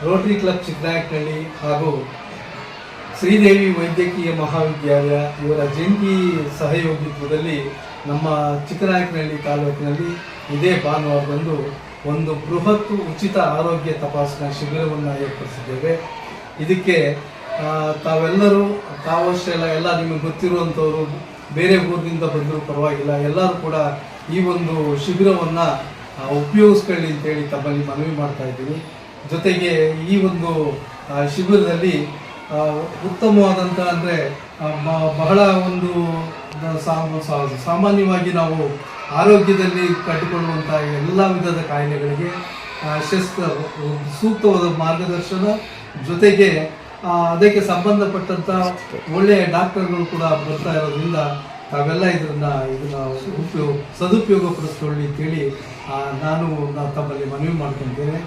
Rotary club Chiknayakanahalli ಹಾಗೂ ಶ್ರೀದೇವಿ ವೈದ್ಯಕೀಯ ಮಹಾವಿದ್ಯಾಲಯ ಇವರ ಜಂಟಿ ಸಹಯೋಗಿತ್ವದಲ್ಲಿ ನಮ್ಮ ಚಿಕ್ಕನಾಯಕನಹಳ್ಳಿ ತಾಲೂಕಿನಲ್ಲಿ ಇದೇ ಭಾನುವಾರದಂದು ಒಂದು ಬೃಹತ್ ಉಚಿತ ಆರೋಗ್ಯ ತಪಾಸಣಾ ಶಿಬಿರವನ್ನು ಏರ್ಪಡಿಸಿದ್ದೇವೆ. ಇದಕ್ಕೆ ತಾವೆಲ್ಲರೂ ತಾವಷ್ಟೇ ಎಲ್ಲ ನಿಮಗೆ ಗೊತ್ತಿರುವಂಥವರು ಬೇರೆ ಊರಿನಿಂದ ಬಂದರೂ ಪರವಾಗಿಲ್ಲ, ಎಲ್ಲರೂ ಕೂಡ ಈ ಒಂದು ಶಿಬಿರವನ್ನು ಉಪಯೋಗಿಸ್ಕೊಳ್ಳಿ ಅಂತೇಳಿ ತಮ್ಮಲ್ಲಿ ಮನವಿ ಮಾಡ್ತಾ ಇದ್ದೀವಿ. ಜೊತೆಗೆ ಈ ಒಂದು ಶಿಬಿರದಲ್ಲಿ ಉತ್ತಮವಾದಂಥ ಅಂದರೆ ಬಹಳ ಒಂದು ಸಾಮಾನ್ಯವಾಗಿ ನಾವು ಆರೋಗ್ಯದಲ್ಲಿ ಕಂಡುಕೊಳ್ಳುವಂಥ ಎಲ್ಲ ವಿಧದ ಕಾಯಿಲೆಗಳಿಗೆ ಸೂಕ್ತವಾದ ಮಾರ್ಗದರ್ಶನ, ಜೊತೆಗೆ ಅದಕ್ಕೆ ಸಂಬಂಧಪಟ್ಟಂಥ ಒಳ್ಳೆಯ ಡಾಕ್ಟರ್ಗಳು ಕೂಡ ಬರ್ತಾ ಇರೋದ್ರಿಂದ ತಾವೆಲ್ಲ ಇದನ್ನು ಸದುಪಯೋಗ ಪಡಿಸ್ಕೊಳ್ಳಿ ಅಂತೇಳಿ ನಾನು ತಮ್ಮಲ್ಲಿ ಮನವಿ ಮಾಡ್ಕೊಳ್ತೇನೆ.